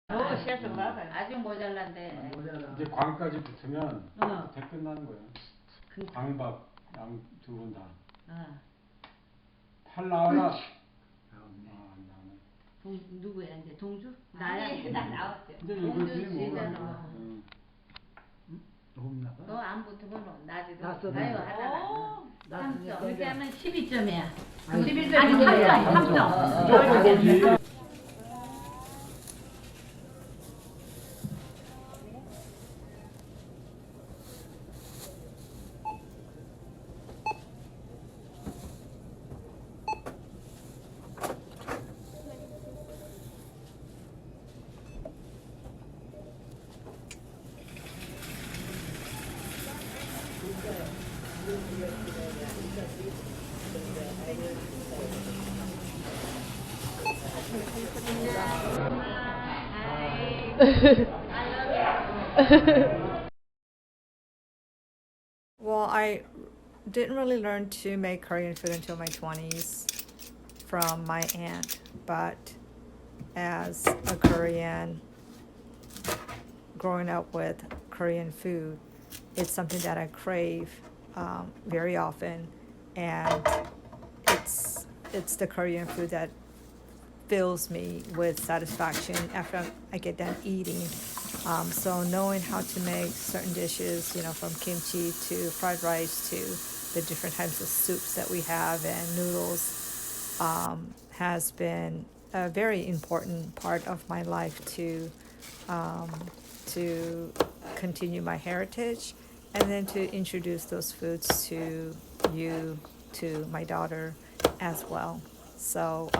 시에서 나가요. 아직 모자란데. 이제 광까지 붙으면 대 끝나는 거예요. 그- 광박 양 두 분 다. 팔 그 나와라. 안 나오네. 누구야 이제 동주? 나야. 나 나왔죠. 이제 동주 이거지 뭐. 씨잖아. 너 안 붙으면 나지도 나요 하잖아. 3점. 그렇게 하면 12점이야. 11점. 아니 3점. 무조건 거기. Well, I didn't really learn to make Korean food until my 20s from my aunt, but as a Korean, growing up with Korean food, it's something that I crave very often, and it's the Korean food that fills me with satisfaction after I get done eating. So knowing how to make certain dishes, from kimchi to fried rice to the different types of soups that we have and noodles, has been a very important part of my life to continue my heritage and then to introduce those foods to my daughter as well. So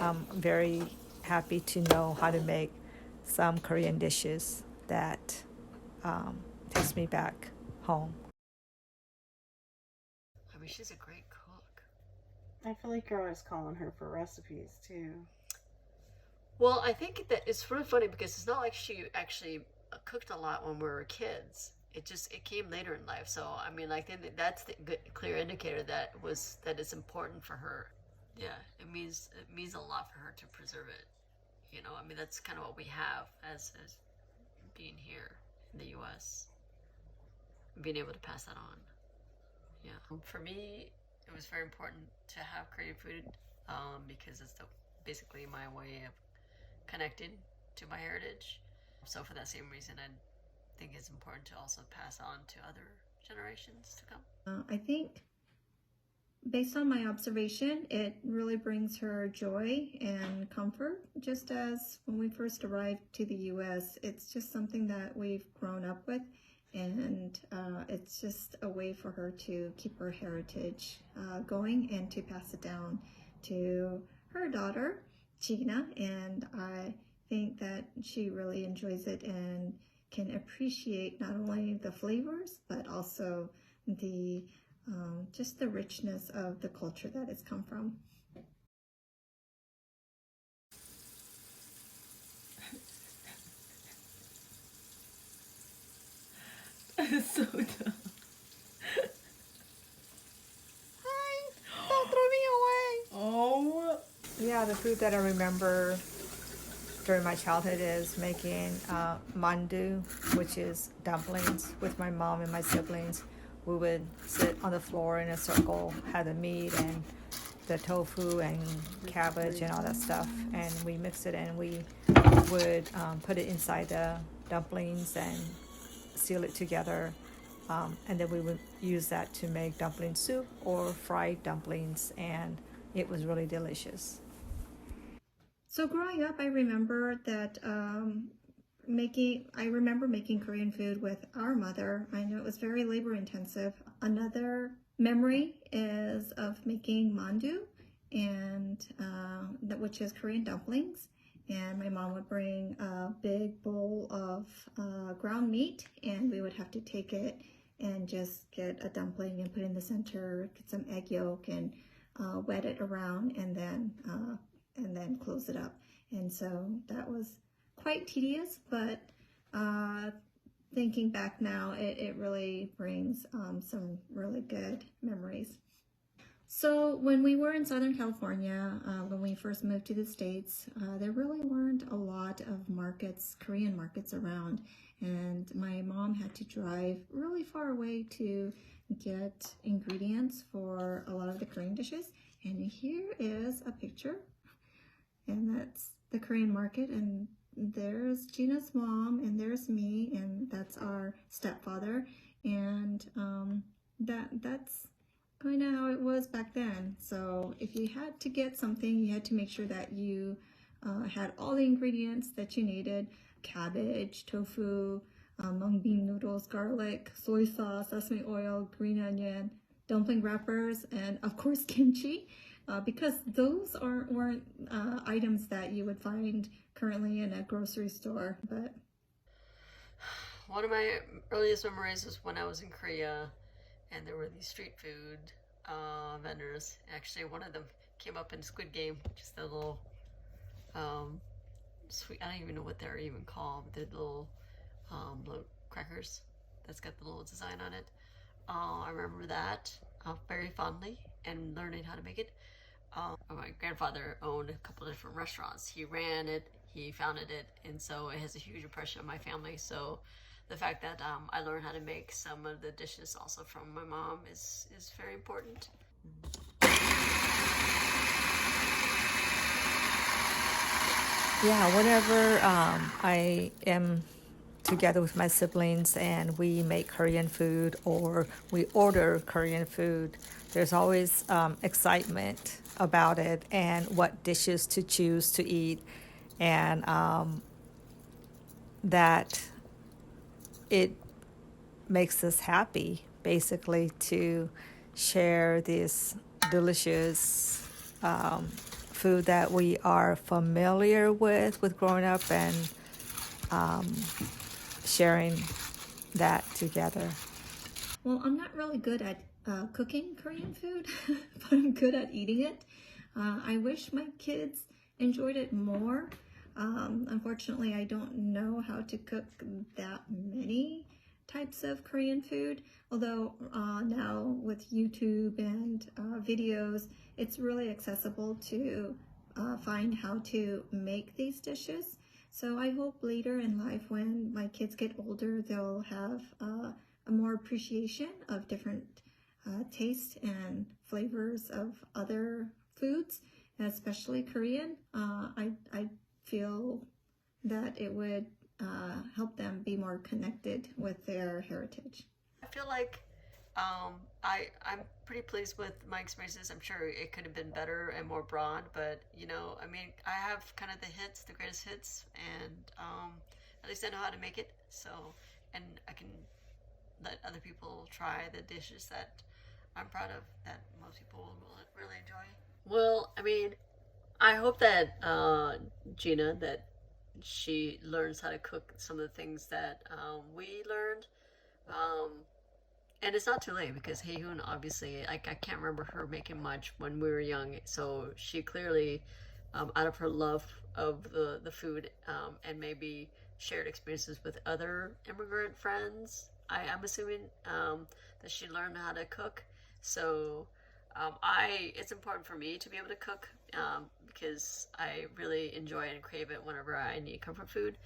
I'm very happy to know how to make some Korean dishes that takes me back home. I mean, she's a great cook. I feel like you're always calling her for recipes too. Well, I think that it's really funny because it's not like she actually cooked a lot when we were kids. It came later in life. So I mean, I think that's the good, clear indicator that it's important for her. Yeah, it means a lot for her to preserve it. I mean, that's kind of what we have as being here in the U.S. Being able to pass that on. Yeah, for me, it was very important to have Korean food because it's basically my way of connecting to my heritage. So for that same reason, I think it's important to also pass on to other generations to come. I think based on my observation, it really brings her joy and comfort. Just as when we first arrived to the US, it's just something that we've grown up with, and it's just a way for her to keep her heritage going and to pass it down to her daughter, Gina, and I think that she really enjoys it and can appreciate not only the flavors, but also the just the richness of the culture that it's come from. So dumb. Hi! Don't throw me away! Oh. Yeah, the food that I remember during my childhood is making mandu, which is dumplings, with my mom and my siblings. We would sit on the floor in a circle, have the meat and the tofu and cabbage and all that stuff, and we mix it and we would put it inside the dumplings and seal it together, and then we would use that to make dumpling soup or fried dumplings, and it was really delicious. So growing up, I remember that making Korean food with our mother. I know it was very labor intensive. Another memory is of making mandu, and which is Korean dumplings. And my mom would bring a big bowl of ground meat, and we would have to take it and just get a dumpling and put it in the center, get some egg yolk and wet it around, and then close it up. And so that was quite tedious, but thinking back now, it really brings some really good memories. So when we were in Southern California, when we first moved to the States, there really weren't a lot of markets, Korean markets around. And my mom had to drive really far away to get ingredients for a lot of the Korean dishes. And here is a picture, and that's the Korean market. And there's Gina's mom, and there's me, and that's our stepfather. And that's kind of how it was back then. So if you had to get something, you had to make sure that you had all the ingredients that you needed: cabbage, tofu, mung bean noodles, garlic, soy sauce, sesame oil, green onion, dumpling wrappers, and of course kimchi, because those weren't items that you would find currently in a grocery store. But one of my earliest memories was when I was in Korea, and there were these street food vendors. Actually, one of them came up in Squid Game, just the little sweet. I don't even know what they're even called. The little crackers that's got the little design on it. I remember that very fondly and learning how to make it. My grandfather owned a couple different restaurants. He ran it, he founded it, and so it has a huge impression on my family. So the fact that I learned how to make some of the dishes also from my mom is very important. Yeah, whenever I am together with my siblings and we make Korean food or we order Korean food, there's always excitement about it and what dishes to choose to eat, and that it makes us happy basically to share this delicious food that we are familiar with growing up, and sharing that together. well, I'm not really good at cooking Korean food, but I'm good at eating it. I wish my kids enjoyed it more. Unfortunately, I don't know how to cook that many types of Korean food, although now with YouTube and videos, it's really accessible to find how to make these dishes. So I hope later in life, when my kids get older, they'll have a more appreciation of different tastes and flavors of other foods, especially Korean. I feel that it would help them be more connected with their heritage. I feel like I'm pretty pleased with my experiences. I'm sure it could have been better and more broad, but I mean, I have kind of the hits, the greatest hits, and at least I know how to make it. So, and I can let other people try the dishes that I'm proud of, that most people will really enjoy. Well, I mean, I hope that Gina, that she learns how to cook some of the things that we learned. Um, and it's not too late because Haehoon, obviously, I can't remember her making much when we were young. So she clearly, out of her love of the food, and maybe shared experiences with other immigrant friends, I'm assuming that she learned how to cook. So it's important for me to be able to cook, because I really enjoy and crave it whenever I need comfort food.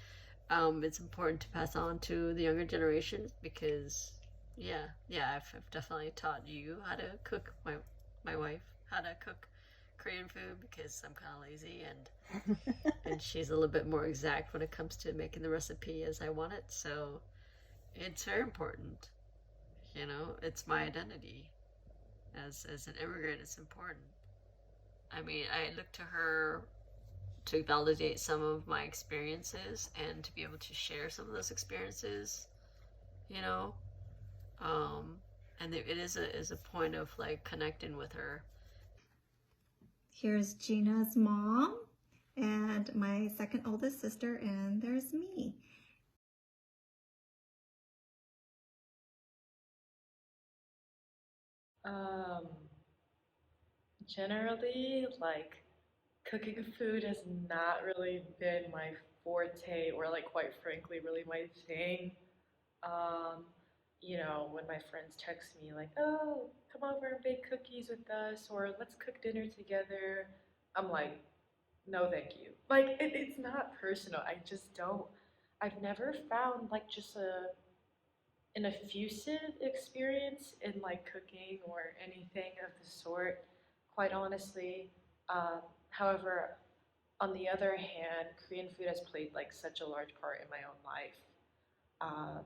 It's important to pass on to the younger generations because, yeah, I've definitely taught you how to cook, my wife how to cook Korean food, because I'm kind of lazy, and she's a little bit more exact when it comes to making the recipe as I want it. So it's very important. It's my identity as an immigrant. It's important. I mean, I look to her to validate some of my experiences and to be able to share some of those experiences, you know. And it is a point of like connecting with her. Here's Gina's mom and my second oldest sister, and there's me. Um, Generally, like cooking food has not really been my forte, or like quite frankly, really my thing. Um, when my friends text me like, "Oh, come over and bake cookies with us, or let's cook dinner together, I'm like, no, thank you. Like, it's not personal. I just don't. I've never found like just an effusive experience in like cooking or anything of the sort, quite honestly. However, on the other hand, Korean food has played like such a large part in my own life. Um,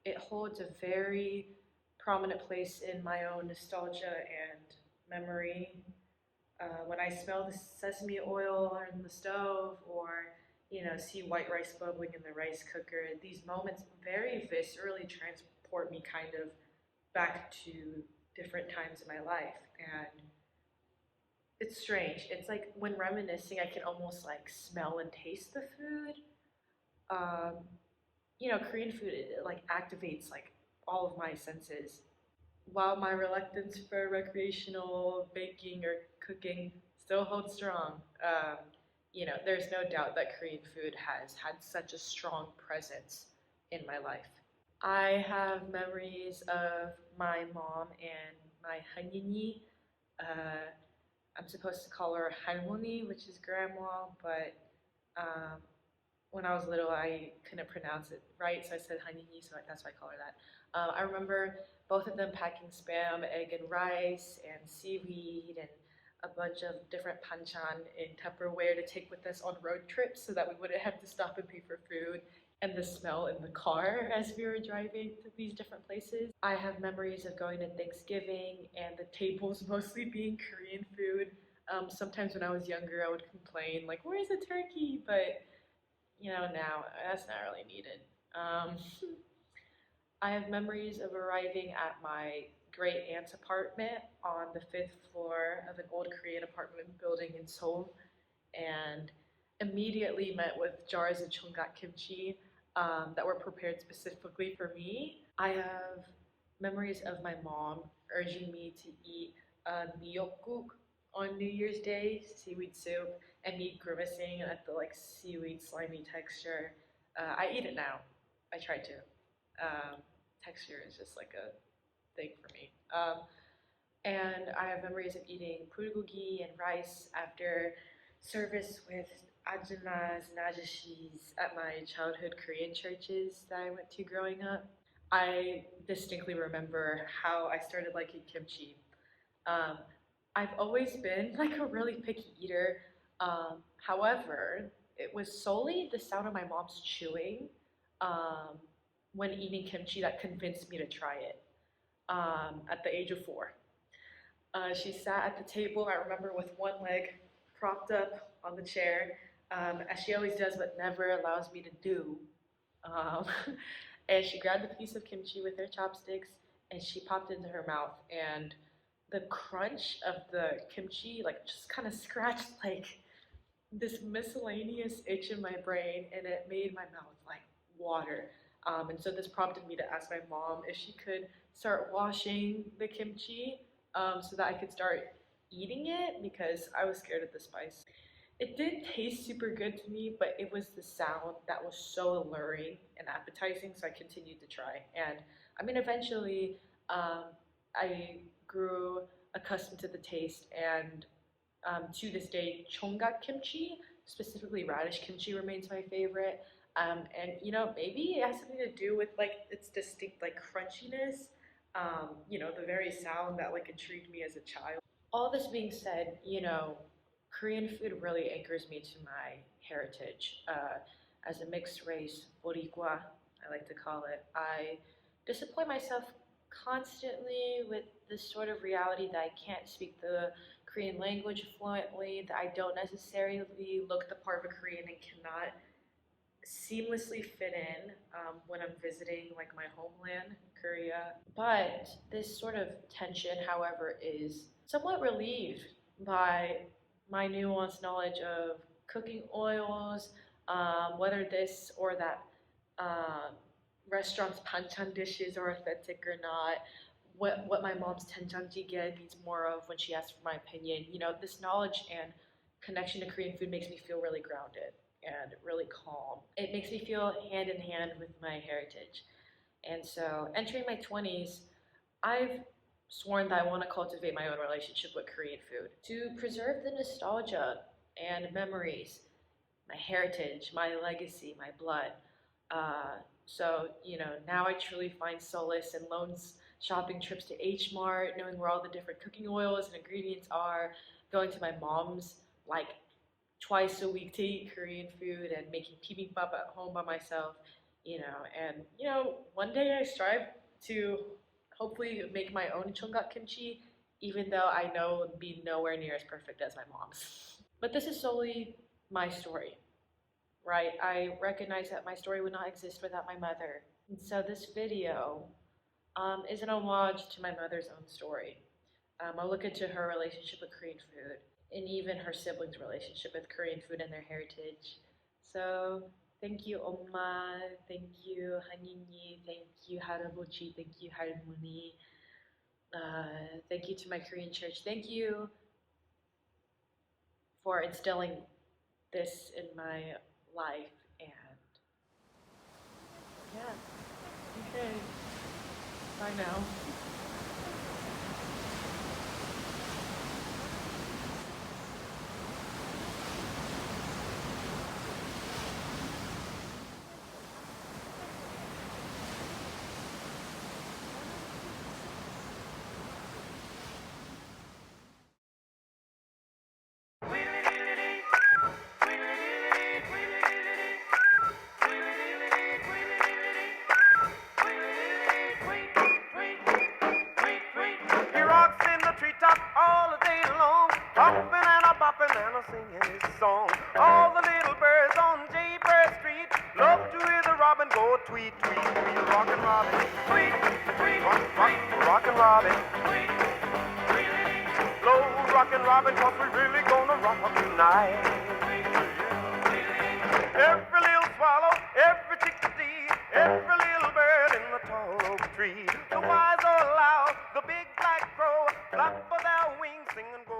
it holds a very prominent place in my own nostalgia and memory. When I smell the sesame oil in the stove, or see white rice bubbling in the rice cooker, these moments very viscerally transport me kind of back to different times in my life. And it's strange. It's like when reminiscing, I can almost like smell and taste the food. Um, Korean food, it like activates like all of my senses. While my reluctance for recreational baking or cooking still holds strong, there's no doubt that Korean food has had such a strong presence in my life. I have memories of my mom and my hanini. Uh, I'm supposed to call her 할머니, which is grandma, but um, when I was little, I couldn't pronounce it right, so I said hanini, so that's why I call her that. I remember both of them packing spam, egg, and rice, and seaweed, and a bunch of different panchan in Tupperware to take with us on road trips so that we wouldn't have to stop and pay for food, and the smell in the car as we were driving to these different places. I have memories of going to Thanksgiving and the tables mostly being Korean food. Sometimes when I was younger, I would complain, like, where's the turkey? But now that's not really needed. Um, I have memories of arriving at my great aunt's apartment on the 5th floor of an old Korean apartment building in Seoul, and immediately met with jars of chonggak kimchi that were prepared specifically for me. I have memories of my mom urging me to eat miyeokguk on New Year's Day, seaweed soup, and me grimacing at the like seaweed slimy texture. I eat it now. I try to. Texture is just like a thing for me. And I have memories of eating bulgogi and rice after service with ajumas and ajashis at my childhood Korean churches that I went to growing up. I distinctly remember how I started liking kimchi. Um, I've always been like a really picky eater. However, it was solely the sound of my mom's chewing um, when eating kimchi that convinced me to try it at the age of 4. She sat at the table, I remember, with one leg propped up on the chair, as she always does, but never allows me to do. Um, and she grabbed a piece of kimchi with her chopsticks and she popped it into her mouth. And the crunch of the kimchi, like, just kind of scratched like this miscellaneous itch in my brain, and it made my mouth like water. And so this prompted me to ask my mom if she could start washing the kimchi so that I could start eating it because I was scared of the spice. It did taste super good to me, but it was the sound that was so alluring and appetizing, so I continued to try. And I mean, eventually, I grew accustomed to the taste, and to this day, chonggak kimchi, specifically radish kimchi, remains my favorite. And maybe it has something to do with like its distinct like crunchiness. The very sound that like intrigued me as a child. All this being said, Korean food really anchors me to my heritage. As a mixed race, Boricua, I like to call it, I disappoint myself constantly with this sort of reality that I can't speak the Korean language fluently, that I don't necessarily look the part of a Korean and cannot seamlessly fit in when I'm visiting like my homeland, Korea. But this sort of tension, however, is somewhat relieved by my nuanced knowledge of cooking oils, whether this or that um, restaurant's panchan dishes are authentic or not, what my mom's tenjanjjigae needs more of when she asks for my opinion. This knowledge and connection to Korean food makes me feel really grounded and really calm. It makes me feel hand in hand with my heritage. And so entering my 20s, I've sworn that I want to cultivate my own relationship with Korean food to preserve the nostalgia and memories, my heritage, my legacy, my blood. So, now I truly find solace in Lone's shopping trips to H Mart, knowing where all the different cooking oils and ingredients are, going to my mom's like twice a week to eat Korean food and making bibimbap at home by myself, and one day I strive to hopefully make my own chonggak kimchi, even though I know it would be nowhere near as perfect as my mom's. But this is solely my story, right? I recognize that my story would not exist without my mother. And so this video is an homage to my mother's own story. I'll look into her relationship with Korean food and even her siblings' relationship with Korean food and their heritage. So thank you, Eomma. Thank you, Hanini. Thank you, Harabuchi. Thank you, Harmony. Thank you to my Korean church. Thank you for instilling this in my life. And yeah, okay. Bye now. He rocks in the treetop all the day long, hopping and a bopping and a singing his song. All the little birds on Jaybird Street love to hear the robin go tweet, tweet, tweet. Rockin' Robin, tweet, tweet, rockin' Robin, tweet, tweet. Slow rockin' Robin, 'cause we really gonna rock tonight. Every little swallow, every chickadee, every little bird in the tall oak tree. The wise or loud, the big black crow, flap of their wings, sing and go.